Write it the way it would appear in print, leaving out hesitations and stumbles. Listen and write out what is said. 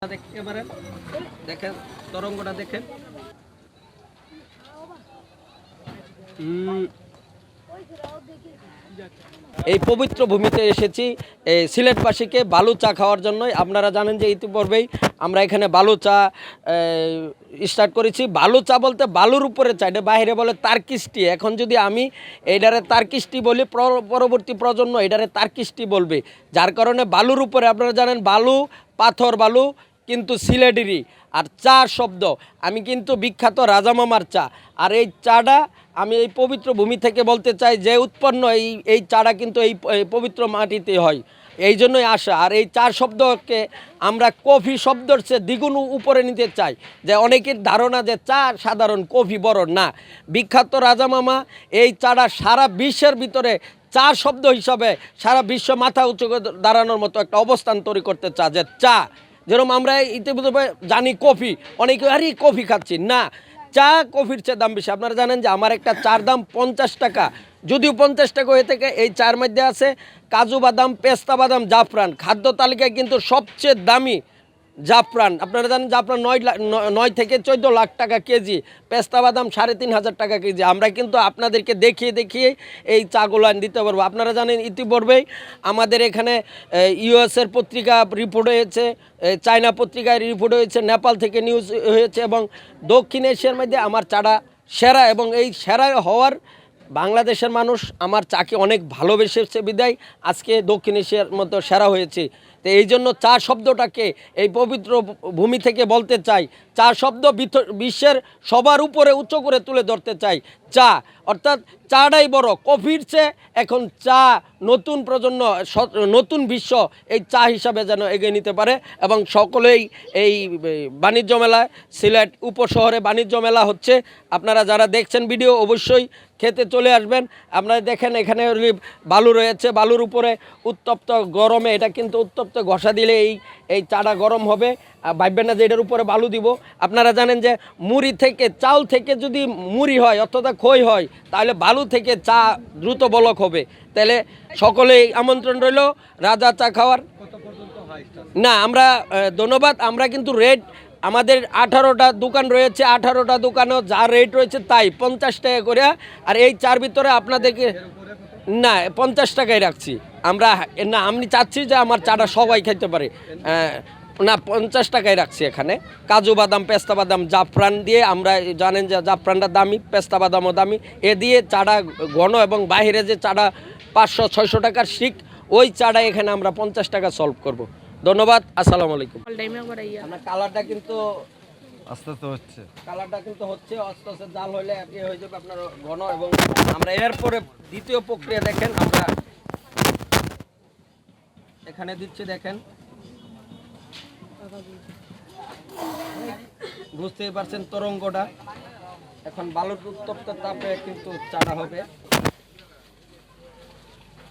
দেখতে পারেন, দেখেন তরঙ্গটা দেখেন। এই পবিত্র ভূমিতে এসেছি সিলেটবাসীকে বালু চা খাওয়ার জন্য। আপনারা জানেন যে ইতিপূর্বেই আমরা এখানে বালু চা স্টার্ট করেছি। বালু চা বলতে বালুর উপরে চা, এটা বাইরে বলে তার্কিস্টি। এখন যদি আমি এটারে তার্কিস্টি বলি, পরবর্তী প্রজন্ম এটারে তার্কিস্টি বলবে, যার কারণে বালুর উপরে। আপনারা জানেন বালু, পাথর, বালু কিন্তু সিলেটেরই। আর চা শব্দ, আমি কিন্তু বিখ্যাত রাজামামার চা। আর এই চাটা আমি এই পবিত্র ভূমি থেকে বলতে চাই যে উৎপন্ন এই চাটা কিন্তু এই পবিত্র মাটিতে হয়, এই জন্যই আসা। আর এই চা শব্দকে আমরা কফি শব্দর চেয়ে দ্বিগুণ উপরে নিতে চাই। যে অনেকের ধারণা যে চা সাধারণ, কফি বড় না। বিখ্যাত রাজামামা এই চাটা সারা বিশ্বের ভিতরে চা শব্দ হিসাবে সারা বিশ্ব মাথা উঁচু করে দাঁড়ানোর মতো একটা অবস্থান তৈরি করতে চা। যে চা যেরকম আমরা ইতিপূর্বে জানি কফি, অনেকে আরে কফি খাচ্ছি না, চা কফির চেয়ে দাম বেশি। আপনারা জানেন যে আমার একটা চার দাম 50 টাকা, যদিও 50 টাকা হয়ে থেকে এই চার মধ্যে আছে কাজু বাদাম, পেস্তা বাদাম, জাফরান। খাদ্য তালিকায় কিন্তু সবচেয়ে দামি জাফরান। আপনারা জানেন জাফরান 9 থেকে 14 লাখ টাকা কেজি, পেস্তা বাদাম 3,500 টাকা কেজি। আমরা কিন্তু আপনাদেরকে দেখিয়ে দেখিয়ে এই চাগুলো দিতে পারবো। আপনারা জানেন ইতিপূর্বেই আমাদের এখানে ইউএসের পত্রিকা রিপোর্ট হয়েছে, চায়না পত্রিকায় রিপোর্ট হয়েছে, নেপাল থেকে নিউজ হয়েছে, এবং দক্ষিণ এশিয়ার মধ্যে আমার চাটা সেরা। এবং এই সেরা হওয়ার বাংলাদেশের মানুষ আমার চাকে অনেক ভালোবেসেছে বিদায় আজকে দক্ষিণ এশিয়ার মতো সেরা হয়েছে। তো এই জন্য চা শব্দটাকে এই পবিত্র ভূমি থেকে বলতে চাই। চা শব্দ বিশ্বের সবার উপরে উচ্চ করে তুলে ধরতে চাই। চা অর্থাৎ চাটাই বড়, কফির চেয়ে এখন চা নতুন প্রজন্ম, নতুন বিশ্ব এই চা হিসাবে যেন এগিয়ে নিতে পারে। এবং সকলেই এই বাণিজ্য মেলা, সিলেট উপশহরে বাণিজ্য মেলা হচ্ছে। আপনারা যারা দেখছেন ভিডিও অবশ্যই খেতে চলে আসবেন। আপনারা দেখেন এখানে বালু রয়েছে, বালুর উপরে উত্তপ্ত গরমে, এটা কিন্তু উত্তপ্ত ঘষা দিলে এই চাটা গরম হবে। ভাববেন না যে এটার উপরে বালু দিব। আপনারা জানেন যে মুড়ি থেকে, চাউল থেকে যদি মুড়ি হয় অর্থাৎ খই হয়, তাহলে বালু থেকে চা দ্রুত বলক হবে। তাহলে সকলেই আমন্ত্রণ রইল রাজা চা খাওয়ার। না আমরা ধন্যবাদ। আমরা কিন্তু রেট আমাদের 18টা দোকান রয়েছে, 18টা দোকানেও যা রেট রয়েছে তাই 50 টাকা করে। আর এই চার ভিতরে আপনাদেরকে না 50 টাকায় রাখছি আমরা। না আমি চাচ্ছি যে আমার চাটা সবাই খেতে পারে, না 50 টাকায় রাখছি। এখানে কাজু বাদাম, পেস্তা বাদাম, জাফরান দিয়ে, আমরা জানেন যে জাফরানটা দামি, পেস্তা বাদামও দামি, এ দিয়ে চাটা ঘন। এবং বাইরে যে চাটা 500-600 টাকার শিক, ওই চাটা এখানে আমরা 50 টাকা সলভ করব। ধন্যবাদ, আসসালামু আলাইকুম। আপনার কালারটা কিন্তু আস্তে আস্তে হচ্ছে, কালারটা কিন্তু হচ্ছে আস্তে আস্তে, জাল হলে হয়ে যাবে আপনার ঘন। এবং আমরা এরপরে দ্বিতীয় প্রক্রিয়া দেখেন, আমরা এখানে দিচ্ছি, দেখেন বুঝতেই পারছেন তরঙ্গটা। এখন বালুর উত্তপ্ত তাপে কিন্তু চাটা হবে।